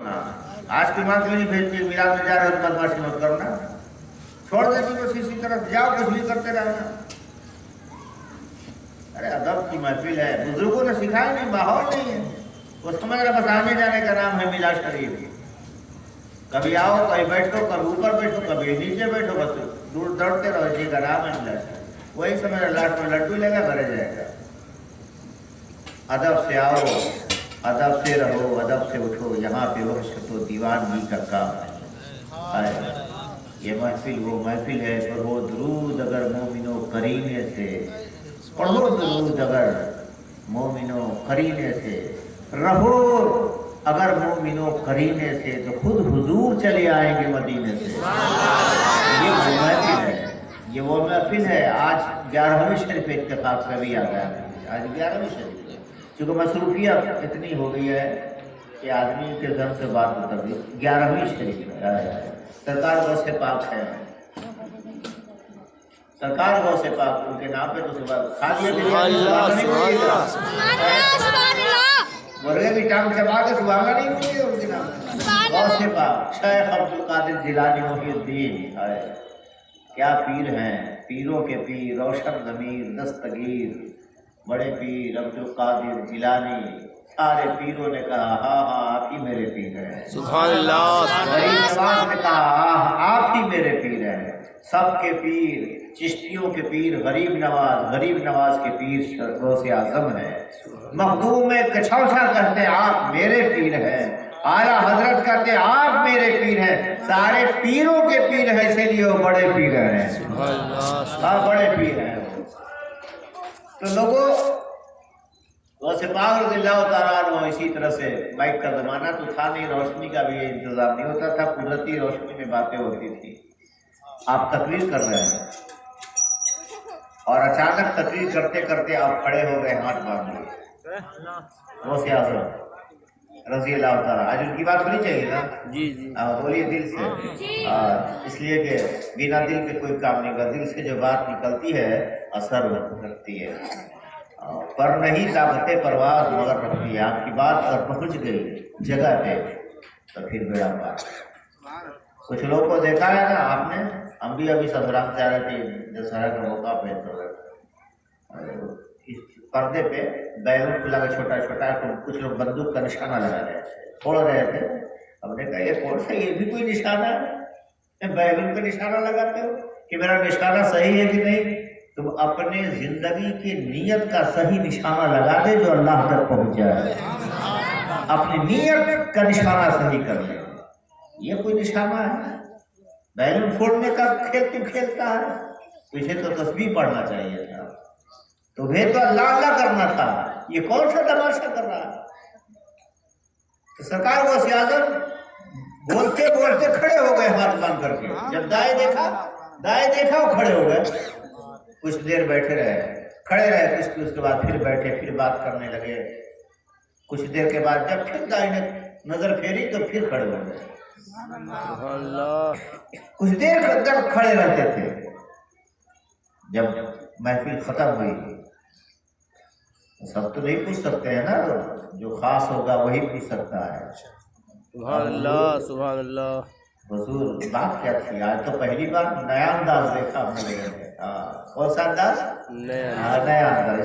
आज की माँ क्यों नहीं भेजती, मिलाद में जा रहे हो तो बदमाशी मत करना, छोड़ देती बस इसी तरह से जाओ, कुछ भी करते रहना। अरे अदब की महफिल है, बुजुर्गों ने सिखाया नहीं, माहौल नहीं है, वो समझ रहा बस आने जाने का नाम है मिलाद शरीफ। कभी आओ, कभी बैठो, कभी ऊपर बैठो, कभी नीचे बैठो, बस दूर दौड़ते रहो, इसी का नाम है मिलाद शरीफ। वही समझ लास्ट में लड्डू लेगा, भरे जाएगा। अदब से आओ, अदब से रहो, अदब से उठो, यहाँ पे वह तो दीवानगी का काम है। ये महफिल वो महफिल है, पढ़ो दुरूद अगर मोमिनो करीने से, पढ़ो दुरूद अगर मोमिनो करीने से, रहो अगर मोमिनो करीने से, तो खुद हुजूर चले आएंगे मदीने से। ये वो महफिल है, ये वो महफिल है। आज 11वीं शरीफ इत्तेफाक से भी आ गया, आज 11वीं शरीफ, क्योंकि मसरूफियत इतनी हो गई है कि आदमी के घर से बात उतर गई। 11वीं शरीफ है, सरकार गौ से पाक है, सरकार गौ से पाक, उनके नाम पे तो सुबह खा लिया, मुर्गे की टांग चबा के सुबह नहीं हुई है उनके नाम गौ से पाक। शेख अब्दुल कादिर जिलानी मुहीउद्दीन है, क्या पीर हैं, पीरों के पीर, रोशन ज़मीर दस्तगीर, बड़े पीर अब्दुल कादिर जिलानी। सारे पीरों ने कहा हाँ हाँ आप ही मेरे पीर हैं, सुभान अल्लाह। गरीब नवाज ने कहा हाँ आप ही मेरे पीर हैं। सबके पीर, चिश्तियों के पीर गरीब नवाज के पीर गौसे आज़म है। मखदूम कछौसा कहते आप मेरे पीर हैं, आला हजरत कहते आप मेरे पीर हैं। सारे पीरों के पीर हैं, इसीलिए वो बड़े पीर हैं। हाँ बड़े पीर हैं। तो लोगों वैसे पागल इसी तरह से बाइक का जमाना तो था नहीं, रोशनी का भी इंतजाम नहीं होता था, कुदरती रोशनी में बातें होती थी। आप तकरीर कर रहे हैं और अचानक तकरीर करते करते आप खड़े हो गए हाथ बांध लिए, गौसे आज़म रज़ी अल्लाह ताला। आज उनकी बात सुनी चाहिए ना जी जी, बोलिए दिल से, इसलिए कि बिना दिल के कोई काम नहीं होगा। दिल से जो बात निकलती है असर रखती है, पर नहीं ताकते परवाज मगर रखती है। आपकी बात अगर पहुंच गई जगह पे तो फिर बेड़ा पार। कुछ लोग को देखा है ना आपने, हम भी अभी ससुराल से आ रहे थे दशहरा का मौका पे, तो इस पर्दे पे बैलून लगा छोटा छोटा, तो कुछ लोग बंदूक का निशाना लगा रहे थे, फोड़ रहे थे। हमने कहा ये कौन सा, ये भी कोई निशाना है, बैलून का निशाना लगाते हो कि मेरा निशाना सही है कि नहीं। तुम अपने जिंदगी की नीयत का सही निशाना लगा दे जो अल्लाह तक पहुंच जाए। अपनी नीयत का निशाना सही कर ले, ये कोई निशाना है? बैलून फोड़ने का खेल तू खेलता है, तुझे तो तस्बीह पढ़ना चाहिए था, तुम्हें तो अल्लाह अल्लाह करना था, ये कौन सा तमाशा कर रहा है? तो सरकार वो सियासत बोलते बोलते खड़े हो गए हाथ बांध करके। जब दाएं देखा वो खड़े हो गए, कुछ देर बैठे रहे, खड़े रहे, कुछ उसके बाद फिर बैठे, फिर बात करने लगे। कुछ देर के बाद जब फिर दाएं ने नजर फेरी तो फिर खड़े हो गए। कुछ देर तक खड़े रहते थे। जब महफिल खत्म हुई, सब तो नहीं पूछ सकते हैं ना, जो खास होगा वही पूछ सकता है। सुभान अल्लाह सुभान अल्लाह। हुजूर बात क्या थी? आज तो पहली बार नया अंदाज देखा हमने। कौन सा अंदाज? नया अंदाज।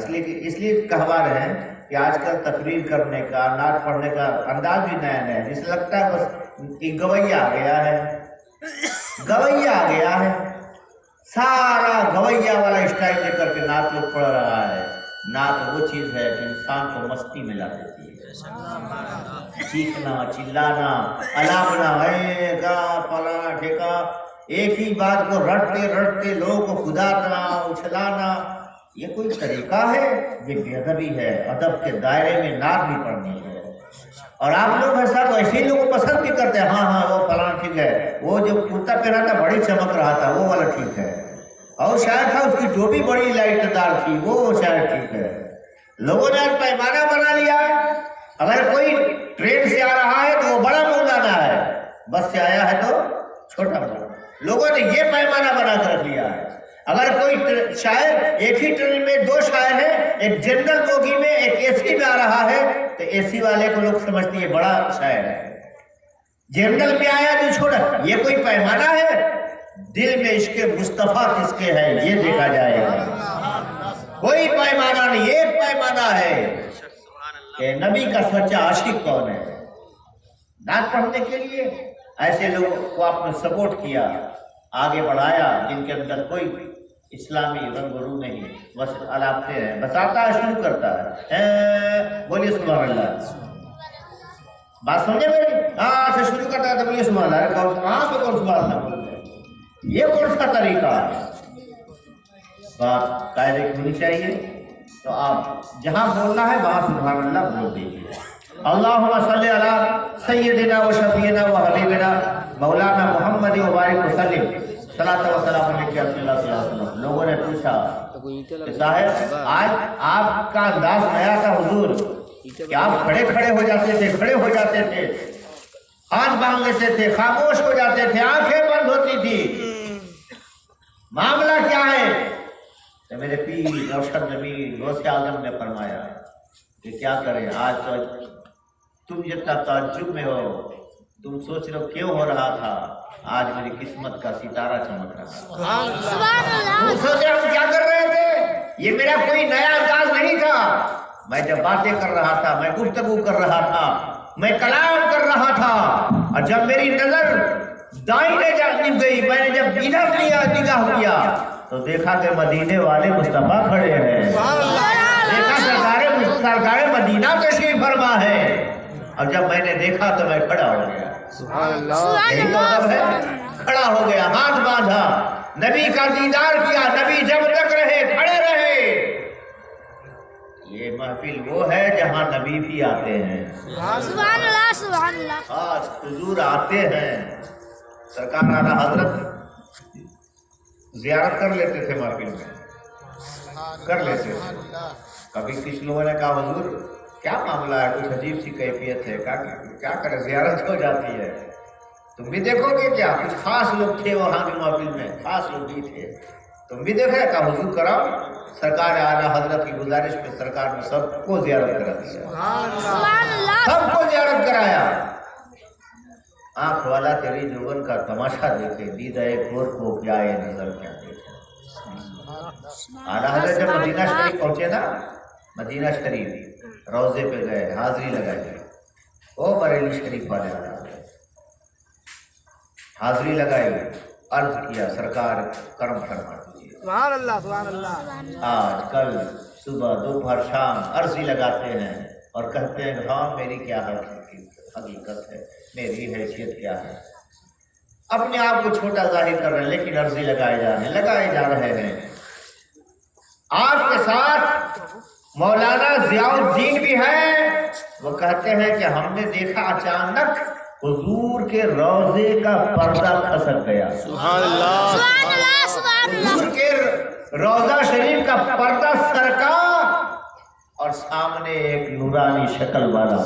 इसलिए कहवा रहे हैं कि आजकल तकरीर करने का, नात पढ़ने का अंदाज भी नया नया, जिसे लगता है बस एक गवैया आ गया है, गवैया आ गया है, सारा गवैया वाला स्टाइल लेकर के नात लोग पढ़ रहा है। नात वो चीज है कि इंसान को मस्ती में ला देती है, चीखना चिल्लाना अलापना है का फलाना ठेका, एक ही बात को रटते रटते लोगों को खुदाना उछलाना, ये कोई तरीका है? ये बेअदबी है। अदब के दायरे में नात भी पढ़नी है। और आप लोग ऐसा तो ऐसे ही लोगों को पसंद भी करते हैं, हाँ हाँ वो फलाना ठीक है, वो जो कुर्ता पहना था बड़ी चमक रहा था वो वाला ठीक है, और शायद था उसकी टोपी बड़ी लाइटदार थी वो शायद ठीक है। लोगों ने पैमाना बना लिया है। अगर कोई ट्रेन से आ रहा है तो वो बड़ा मौलाना है, बस से आया है तो छोटा मौलाना। लोगों ने ये पैमाना बना कर रख लिया है। अगर कोई शायर, एक ही ट्रेन में दो शायर हैं, एक जनरल बोगी में एक एसी में आ रहा है, तो एसी वाले को लोग समझते हैं बड़ा शायर है, जर्नल में आया जो छोड़ा, ये कोई पैमाना है? दिल में इश्क मुस्तफा किसके है ये देखा जाएगा। कोई पैमाना नहीं, एक पैमाना है कि नबी का सच्चा आशिक कौन है। नात पढ़ने के लिए ऐसे लोगों को आपने सपोर्ट किया, आगे बढ़ाया, जिनके अंदर कोई इस्लामी रंग रू नहीं, बस अलापते हैं, बताता है, शुरू करता है, बोलिए सुभान अल्लाह। बात समझे मेरी? हाँ से शुरू करता है तो बोलिए सुभान अल्लाह। कहाँ पे कौन सुभान अल्लाह बोलते हैं? ये कौन सा तरीका है? बात कायदे की होनी चाहिए। तो आप जहाँ बोलना है वहाँ सुभान अल्लाह बोल दीजिए। अल्लाहुम्मा सल्ली अला सय्यदिना व शफीना व हबीबिना मौलाना मोहम्मद व बारिक वसल्लिम सलात व सलाम अलैहि सल्लल्लाहु अलैहि वसल्लम। लोगों ने पूछा कि साहब आज आपका अंदाज नया था हुजूर, कि आप खड़े खड़े हो जाते थे, खड़े हो जाते थे, हाथ बांध लेते थे, खामोश हो जाते थे, आंखें बंद होती थी, मामला क्या है? तो मेरे पीर रोशन नबी गौसे आजम ने फरमाया कि क्या करें, आज तो तुम जितना ताज्जुब में हो, तुम सोच रहे हो क्यों हो रहा था, आज मेरी किस्मत का सितारा चमक रहा है। तुम सोच रहे हो क्या कर रहे थे? ये मेरा कोई नया अंदाज नहीं था। मैं जब बातें कर रहा था, मैं गुफ्तगू कर रहा था, मैं कलाम कर रहा था, और जब मेरी नजर दाहिने जानिब गई, मैंने जब इधर निगाह किया तो देखा कि मदीने वाले मुस्तफा खड़े हैं, देखा सरकारे मदीना तशरीफ फरमा है, और जब मैंने देखा तो मैं खड़ा हो गया। यही तो मतलब है, खड़ा हो गया, हाथ बांधा, नबी का दीदार किया, नबी जब तक रहे खड़े रहे। ये महफिल वो है जहाँ नबी भी आते हैं। सुभान अल्लाह, सुभान अल्लाह। आज हुजूर आते हैं, सरकार आला हजरत जियारत कर लेते थे, महफिल में कर लेते थे। कभी किस लोगों ने कहा हुजूर क्या मामला है, कुछ अजीब सी कैफियत है, क्या करें, जियारत हो जाती है, तुम भी देखोगे क्या? कुछ खास लोग थे वहाँ की महफिल में, खास लोग भी थे, तुम भी देख रहे? कहा हुजूर कराओ। सरकार आला हजरत की गुजारिश पे सरकार ने सबको जियारत करा दिया, सबको जियारत कराया। आंख वाला तेरी जुगन का तमाशा देखे, दीदाए गोर को क्या ये नजर क्या देखे। आला हजरत जब मदीना शरीफ पहुंचे ना, मदीना शरीफ रोजे पे गए, हाजिरी लगाई, ओ बरेली शरीफ वाले हाजिरी लगाई, अर्ज किया सरकार कर्म फरमा दीजिए। सुभान अल्लाह, सुभान अल्लाह। आज कल सुबह दोपहर शाम अर्जी लगाते हैं और कहते हैं हाँ मेरी क्या हकीकत है, मेरी हैसियत क्या है, अपने आप को छोटा जाहिर कर रहे हैं, लेकिन अर्जी लगाए जा रहे हैं। आपके साथ मौलाना जियाउद्दीन भी है, वो कहते हैं कि हमने देखा अचानक हुजूर के रोजे का पर्दा खसक गया। सुभान अल्लाह, सुभान अल्लाह, सुभान अल्लाह। हुजूर के रोजा शरीफ का पर्दा सरका और सामने एक नूरानी शक्ल वाला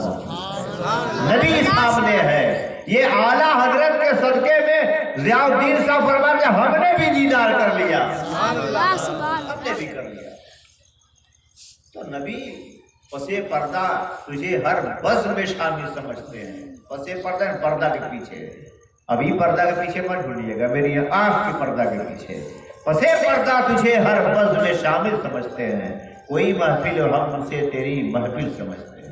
नबी सामने है। ये आला हजरत के सदके में जियाउद्दीन साहब फरमाते हमने भी दीदार कर लिया, हमने भी कर लिया। तो नबी पसे पर्दा तुझे हर बज़ में शामिल समझते हैं। पसे पर्दा पर्दा के पीछे, अभी पर्दा के पीछे मत ढूंढिएगा, मेरी आंख के पर्दा के पीछे। पसे पर्दा तुझे हर बज़ में शामिल समझते हैं, कोई महफिल और हम उनसे तेरी महफिल समझते हैं।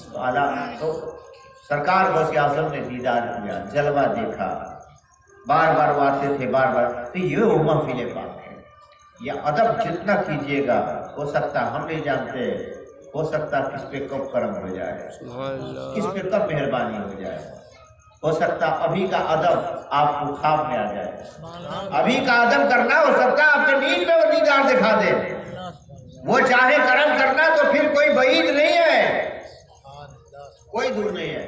तो आला तो सरकार गौसे आज़म ने दीदार किया, जलवा देखा, बार बार वो आते थे, बार बार। तो ये वो महफिल पाक है। ये अदब जितना कीजिएगा, हो सकता हम नहीं जानते, हो सकता किस पे कब कर्म हो जाए, किस पे कब मेहरबानी हो जाए, हो सकता अभी का अदब आपको ख्वाब में आ जाए। अभी का अदब करना हो सकता आपके नींद में वो दीदार दिखा दे। वो चाहे कर्म करना तो फिर कोई बईद नहीं है, कोई दूर नहीं है।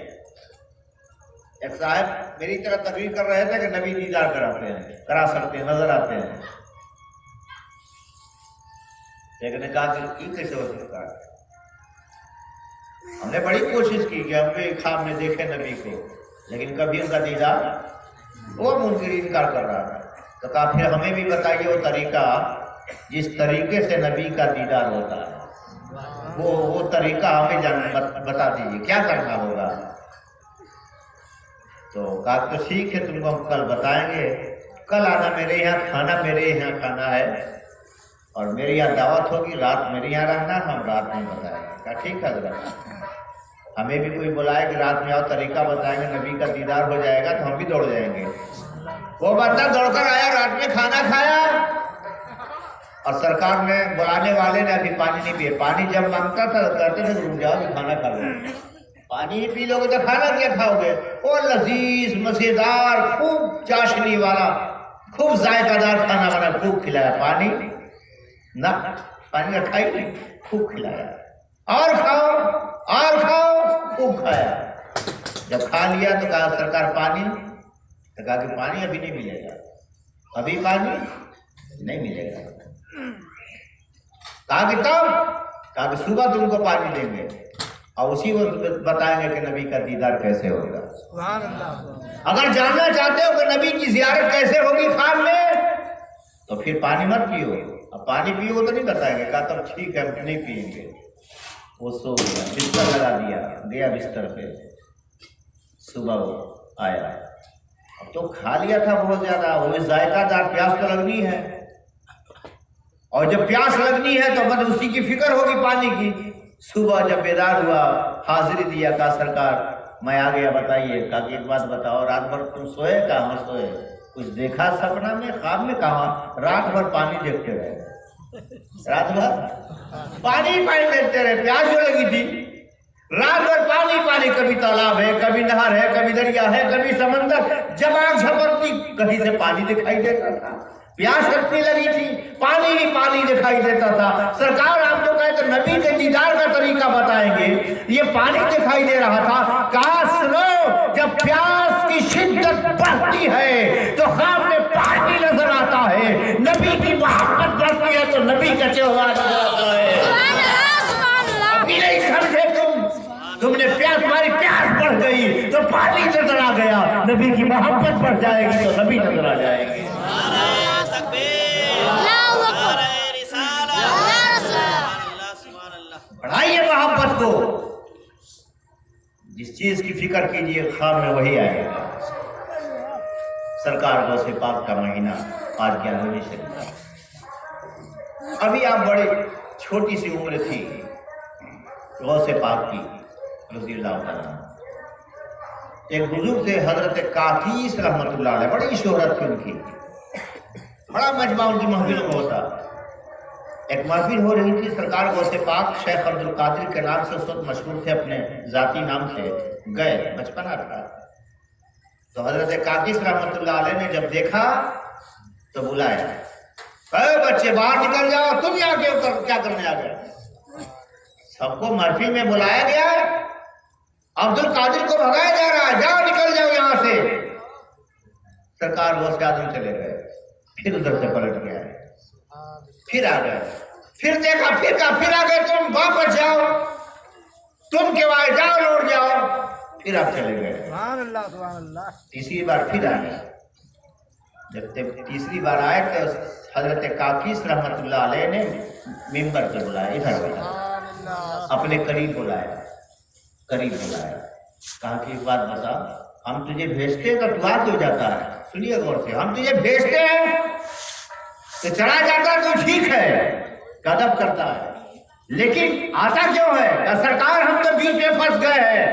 एक साहब मेरी तरह तकरीर कर रहे थे कि नबी दीदार कराते हैं, करा सकते हैं, नजर आते हैं। एक ने कहा कि कैसे हो सकता है? हमने बड़ी कोशिश की कि हम भी ख्वाब में देखे नबी को, लेकिन कभी उनका दीदार, वो मुनकिर इनकार कर रहा था। तो कहा फिर हमें भी बताइए वो तरीका जिस तरीके से नबी का दीदार होता है, वो तरीका हमें बता दीजिए, क्या करना होगा। تو کہا تو ٹھیک ہے، تم کو ہم کل بتائیں گے، کل آنا میرے یہاں، کھانا میرے یہاں کھانا ہے اور میرے یہاں دعوت ہوگی، رات میرے یہاں رہنا، ہم رات میں بتائیں گے۔ کہا ٹھیک ہے حضرت، ہمیں بھی کوئی بلائے کہ رات میں آؤ، طریقہ بتائیں گے، نبی کا دیدار ہو جائے گا تو ہم بھی دوڑ جائیں گے۔ وہ بندہ دوڑ کر آیا، رات میں کھانا کھایا اور سرکار نے بلانے والے نے ابھی پانی نہیں پیے۔ پانی جب مانگتا تھا تو کہتے تھے رک جاؤ کہ کھانا کھا لو، پانی نہیں پی لو گے تو کھانا کیا کھاؤ گے؟ وہ لذیذ مزیدار خوب چاشنی والا خوب ذائقہ دار کھانا بنا، خوب کھلایا، پانی نہ، پانی رکھا ہی نہیں، خوب کھلایا، اور کھاؤ اور کھاؤ، خوب کھایا۔ جب کھا لیا تو کہا سرکار پانی؟ تو کہا کہ پانی ابھی نہیں ملے گا، ابھی پانی نہیں ملے گا۔ کہا کہ تب؟ کہا کہ صبح تم کو پانی دیں گے اور اسی وقت بتائیں گے کہ نبی کا دیدار کیسے ہوگا۔ سبحان اللہ۔ اگر جاننا چاہتے ہو کہ نبی کی زیارت کیسے ہوگی خواب میں تو پھر پانی مت پیو، اب پانی پیو تو نہیں بتائیں گے۔ کہا تب ٹھیک ہے، ہم نہیں پیئیں گے۔ وہ سو گیا، بستر لگا دیا، گیا بستر پہ۔ صبح وہ آیا، اب تو کھا لیا تھا بہت زیادہ، وہ ذائقہ دار، پیاس تو لگنی ہے، اور جب پیاس لگنی ہے تو بس اسی کی فکر ہوگی پانی کی۔ صبح جب بیدار ہوا، حاضری دیا، کہا سرکار میں آ گیا، بتائیے۔ کہا کہ ایک بات بتاؤ، رات بھر تم سوئے؟ کہا ہاں سوئے۔ کچھ دیکھا سپنا میں، خواب میں؟ کہا رات بھر پانی دیکھتے رہے، رات بھر پانی پانی دیکھتے رہے، پیاس جو لگی تھی، رات بھر پانی پانی، کبھی تالاب ہے، کبھی نہر ہے، کبھی دریا ہے، کبھی سمندر، جب آنکھ جھپکتی کہیں سے پانی دکھائی دیتا تھا، پیاس اتنی لگی تھی، پانی ہی پانی دکھائی دیتا تھا۔ سرکار آپ جو کہتے نبی کے دیدار کا طریقہ بتائیں گے، یہ پانی دکھائی دے رہا تھا۔ کہا سنو، جب پیاس کی شدت بڑھتی ہے تو خواب میں پانی نظر آتا ہے، نبی کی محبت بڑھتی ہے تو نبی کا چہرہ نظر آتا ہے۔ ابھی نہیں سمجھے تم نے پیاس، تمہاری پیاس بڑھ گئی تو پانی نظر آ گیا، نبی کی محبت بڑھ جائے گی تو نبی نظر آ جائے گی۔ بڑھائیے محبت کو، جس چیز کی فکر کیجیے خواب میں وہی آئے گا۔ سرکار غوث پاک کا مہینہ آج 11ویں شریف، ابھی آپ بڑے چھوٹی سی عمر تھی غوث پاک کی رضی اللہ تعالیٰ۔ ایک بزرگ سے حضرت کاکیس رحمت اللہ علیہ، بڑی شہرت تھی ان کی، بڑا مجمع ان کی محفلوں میں ہوتا۔ ایک محفل ہو رہی تھی، سرکار غوث پاک شیخ عبد القادر کے نام سے اس وقت مشہور تھے، اپنے ذاتی نام سے، گئے، بچپنا تھا۔ تو حضرت کاکیس رحمت اللہ علیہ نے جب دیکھا تو بلایا، اے بچے باہر نکل جاؤ، تم یہاں کے اوپر کیا کرنے آ گئے؟ سب کو محفل میں بلایا گیا ہے، عبد القادر کو بھگایا جا رہا ہے، جاؤ نکل جاؤ یہاں سے۔ سرکار غوث اعظم چلے گئے، پھر ادھر سے پلٹ گیا، پھر آ گئے، پھر دیکھا، پھر کہا، پھر آ گئے، تم واپس جاؤ، تم کے وہاں جاؤ، لوٹ جاؤ، پھر آپ چلے گئے۔ سبحان اللہ، سبحان اللہ۔ تیسری بار پھر آ گئے، جب تیسری بار آئے تو حضرت کاکیس رحمت اللہ علیہ نے ممبر پہ بلایا، ادھر بلایا، اپنے قریب بلایا، کہا کہ ایک بات بتا، ہم تجھے بھیجتے ہیں تو تو آ کیوں جاتا ہے؟ سنیے غور سے، ہم تجھے بھیجتے ہیں تو چلا جاتا تو ٹھیک ہے، ادب کرتا ہے، لیکن آتا کیوں ہے؟ کہ سرکار ہم تو بیچ میں پھنس گئے ہیں،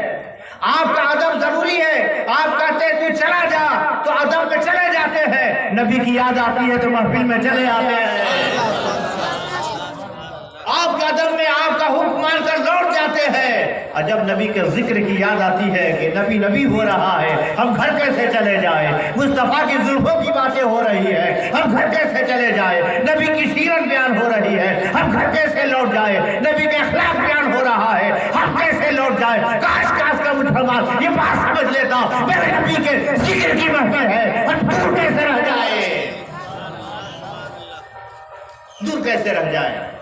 آپ کا ادب ضروری ہے، آپ کہتے ہیں تو چلا جا تو ادب میں چلے جاتے ہیں، نبی کی یاد آتی ہے تو محفل میں چلے آتے ہیں، آپ کے ادب میں آپ کا حکم مان کر لوٹ جاتے ہیں، اور جب نبی کے ذکر کی یاد آتی ہے کہ نبی نبی ہو رہا ہے، ہم گھر کیسے چلے جائیں، مصطفیٰ کی زلفوں کی باتیں ہو رہی ہے، ہم گھر کیسے چلے جائیں، نبی کی سیرت بیان ہو رہی ہے، ہم گھر کیسے لوٹ جائیں، نبی کے اخلاق بیان ہو رہا ہے، ہم کیسے لوٹ جائیں۔ کاش کا مسلمان یہ بات سمجھ لیتا، میرے نبی کے ذکر کی محفل ہے، ہم دور کیسے رہ جائیں، دور کیسے رہ جائیں۔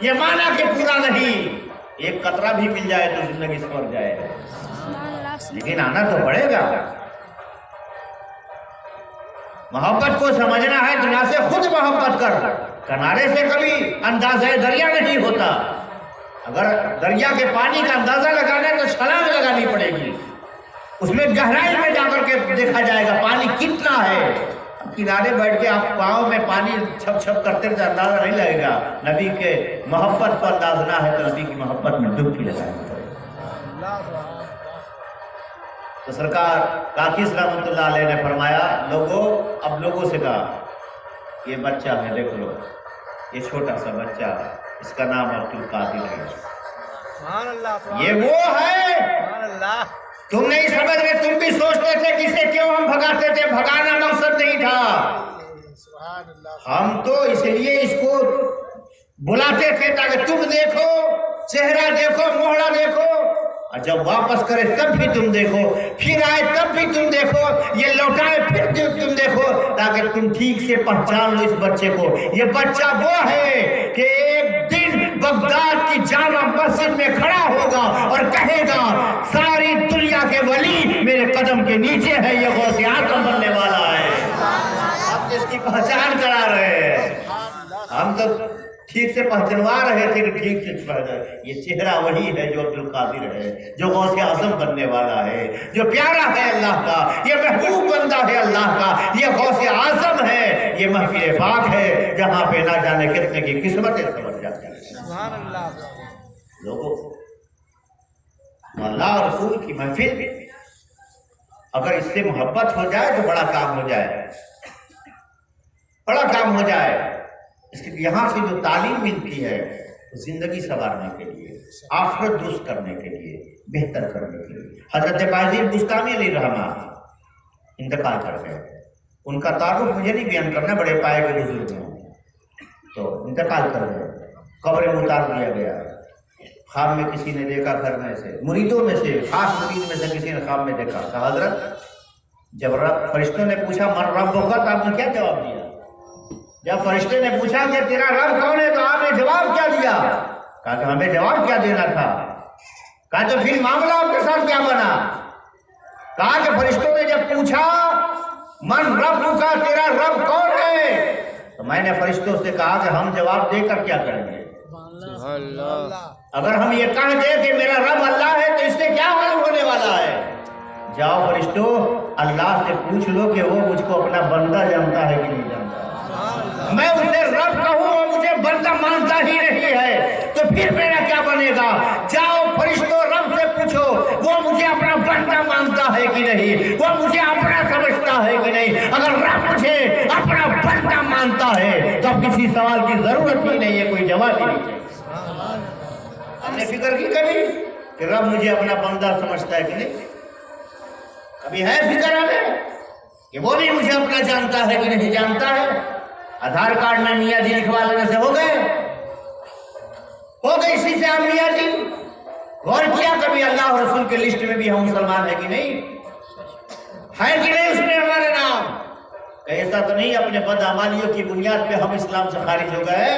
یہ مانا کہ پورا نہیں، ایک قطرہ بھی مل جائے تو زندگی سنور جائے، لیکن آنا تو پڑے گا۔ محبت کو سمجھنا ہے دنیا سے خود محبت کر، کنارے سے کبھی اندازہ دریا نہیں ہوتا، اگر دریا کے پانی کا اندازہ لگانا ہے تو چھلانگ لگانی پڑے گی، اس میں گہرائی میں جا کر کے دیکھا جائے گا پانی کتنا ہے. کنارے بیٹھ کے آپ پاؤں میں پانی چھپ چھپ کرتے رہتے اندازہ نہیں لگے گا. نبی کے محبت کو اندازنا ہے تو نبی کی محبت میں ڈبکی لگانی پڑے. تو سرکار کاکیس رحمۃ اللہ علیہ نے فرمایا لوگوں، اب لوگوں سے کہا یہ بچہ ہے دیکھ لو، یہ چھوٹا سا بچہ، اس کا نام عبد القادر ہے. یہ وہ ہے، تم نہیں سمجھ رہے، تم بھی سوچتے تھے کہ اسے کیوں ہم بھگاتے تھے. بھگانا مقصد نہیں تھا، ہم تو اس لیے اس کو بلاتے تھے تاکہ تم دیکھو، چہرہ دیکھو، موہڑا دیکھو، اور جب واپس کرے تب بھی تم دیکھو، پھر آئے تب بھی تم دیکھو، یہ لوٹائے پھر تم دیکھو، تاکہ تم ٹھیک سے پہچان لو اس بچے کو. یہ بچہ وہ ہے کہ ایک دن بغداد کی جامع مسجد میں کھڑا ہوگا اور کہے گا ساری دنیا کے ولی میرے قدم کے نیچے ہے، یہ غوث اعظم بننے والا ہے. ہم اس کی پہچان کرا رہے ہیں، ہم تو ٹھیک سے پہچنوا رہے تھے کہ ٹھیک سے یہ چہرہ وہی ہے جو عبد القادر ہے، جو غوث اعظم بننے والا ہے، جو پیارا ہے اللہ کا، یہ محبوب بندہ ہے اللہ کا، یہ غوث اعظم ہے، یہ محفل پاک ہے جہاں پہ نہ جانے کتنے کی قسمتیں سمجھ جاتی ہیں. سبحان اللہ. لوگوں، اللہ اور رسول کی محفل اگر اس سے محبت ہو جائے تو بڑا کام ہو جائے، بڑا کام ہو جائے. اس کے یہاں سے جو تعلیم ملتی ہے زندگی سنوارنے کے لیے، آخرت درست کرنے کے لیے، بہتر کرنے کے لیے. حضرت بایزید بستامی علیہ رحمہ انتقال کر گئے. ان کا تعارف مجھے نہیں بیان کرنا، بڑے پائے کے بزرگ ہیں. تو انتقال کر گئے، قبر میں اتار دیا گیا. خواب میں کسی نے دیکھا، گھر میں سے مریدوں میں سے، خاص مرید میں سے کسی نے خواب میں دیکھا. کہا حضرت، جب فرشتوں نے پوچھا من رب ہوگا تو آپ نے کیا جواب دیا؟ جب فرشتے نے پوچھا کہ تیرا رب کون ہے تو آپ نے جواب کیا دیا؟ کہا کہ ہمیں جواب کیا دینا تھا. کہا تو پھر معاملہ آپ کے ساتھ کیا بنا؟ کہا کہ فرشتوں نے جب پوچھا من رب کا، تیرا رب کون ہے، تو میں نے فرشتوں سے کہا کہ ہم جواب دے کر کیا کریں گے؟ اگر ہم یہ کہہ دیں کہ میرا رب اللہ ہے تو اس سے کیا حل ہونے والا ہے؟ جاؤ فرشتوں، اللہ سے پوچھ لو کہ وہ مجھ کو اپنا بندہ جانتا ہے کہ نہیں جانتا. میں اسے رب کہوں اور مجھے بندہ مانتا ہی نہیں ہے تو پھر میرا کیا بنے گا؟ جاؤ فرشتوں، رب سے پوچھو وہ مجھے اپنا بندہ مانتا ہے کہ نہیں، وہ مجھے اپنا سمجھتا ہے کہ نہیں. اگر رب مجھے اپنا بندہ مانتا ہے تو اب کسی سوال کی ضرورت ہی نہیں ہے، کوئی جواب ہی نہیں چاہیے. ہم نے فکر کی کبھی کہ رب مجھے اپنا بندہ سمجھتا ہے کہ نہیں؟ کبھی ہے فکر ہمیں کہ وہ بھی مجھے اپنا جانتا ہے کہ نہیں جانتا ہے؟ آدھار کارڈ میں میاں جی لکھوا لینے سے ہو گئے اسی سے ہم میاں جی؟ غور کیا کبھی اللہ اور رسول کے لسٹ میں بھی ہم مسلمان ہیں کہ نہیں؟ ہے کہ نہیں اس میں ہمارے نام؟ ایسا تو نہیں اپنے بدعمالیوں کی بنیاد پہ ہم اسلام سے خارج ہو گئے؟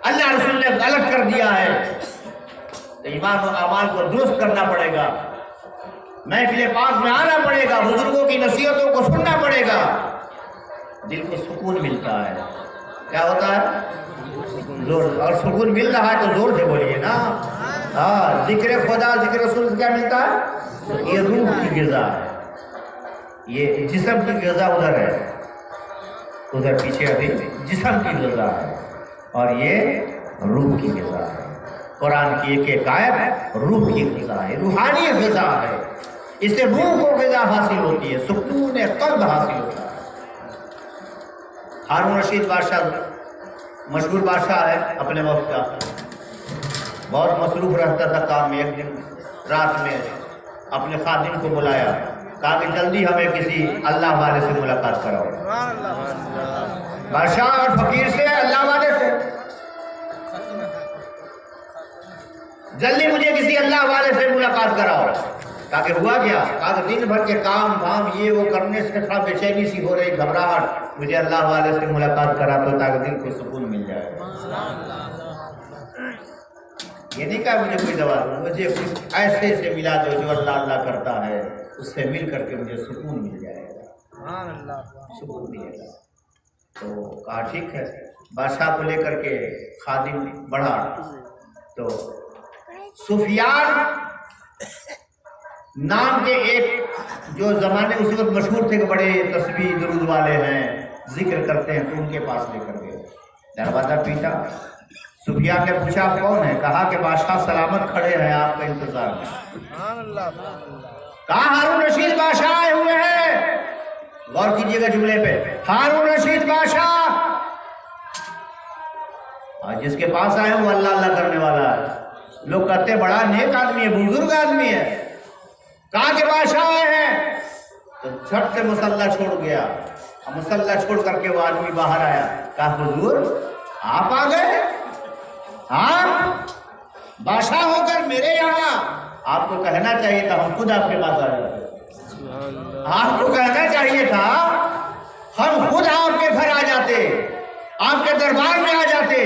اللہ رسول نے غلط کر دیا ہے تو ایمان و اعمال کو درست کرنا پڑے گا، محفل پاک میں آنا پڑے گا، بزرگوں کی نصیحتوں کو سننا پڑے گا. دل کو سکون ملتا ہے. کیا ہوتا ہے؟ زور. اور سکون مل رہا ہے تو زور سے بولیے نا. ہاں، ذکر خدا، ذکر رسول سے کیا ملتا ہے؟ یہ روح کی غذا ہے، یہ جسم کی غذا ادھر ہے، ادھر پیچھے ابھی جسم کی غذا ہے اور یہ روح کی غذا ہے. قرآن کی ایک ایک آیت روح کی غذا ہے، روحانی غذا ہے. اس سے روح کو غذا حاصل ہوتی ہے، سکون قلب حاصل ہوتا ہے. ہارون رشید بادشاہ مشہور بادشاہ ہے اپنے وقت کا، بہت مصروف رہتا تھا کام میں. ایک دن رات میں اپنے خادم کو بلایا، کہا کہ جلدی ہمیں کسی اللہ والے سے ملاقات کراؤ. بادشاہ اور فقیر سے، اللہ والے سے، جلدی مجھے کسی اللہ والے سے ملاقات کراؤ. تاکہ ہوا کیا؟ کہا کہ دن بھر کے کام دھام یہ وہ کرنے سے تھوڑا بے چینی سی ہو رہی، گھبراہٹ، مجھے اللہ والے سے ملاقات کرا تو تاکہ دل کو سکون مل جائے. یہ نہیں کہا مجھے کوئی دوا دو، مجھے کچھ ایسے سے ملا دو جو اللہ اللہ کرتا ہے، اس سے مل کر کے مجھے سکون مل جائے گا، سکون ملے گا. تو کہا ٹھیک ہے. بادشاہ کو لے کر کے خادم بڑھا تو سفیان नाम के एक जो जमाने उस वक्त मशहूर थे कि बड़े तस्बीह दुरूद वाले हैं, जिक्र करते हैं, तो उनके पास लेकर गए। दरवाजा पीटा, सुफियान ने पूछा आप कौन है? कहा कि बादशाह सलामत खड़े हैं आपका इंतजार में। सुभान अल्लाह, सुभान अल्लाह। कहा हारून रशीद बादशाह आए हुए हैं। गौर कीजिएगा जुमले पे, हारून रशीद बादशाह। जिसके पास आए वो अल्लाह अल्लाह करने वाला है। लोग कहते हैं बड़ा नेक आदमी है, बुजुर्ग आदमी है। कहा के बादशाह आए हैं, तो झट से मुसल्ला छोड़ गया। मुसल्ला छोड़ करके वो आदमी बाहर आया। कहा हुजूर आप आ गए? आप बादशाह होकर मेरे यहाँ? आपको कहना चाहिए था हम खुद आपके पास आ जाते। आपको कहना चाहिए था हम खुद आपके घर आ जाते, आपके दरबार में आ जाते।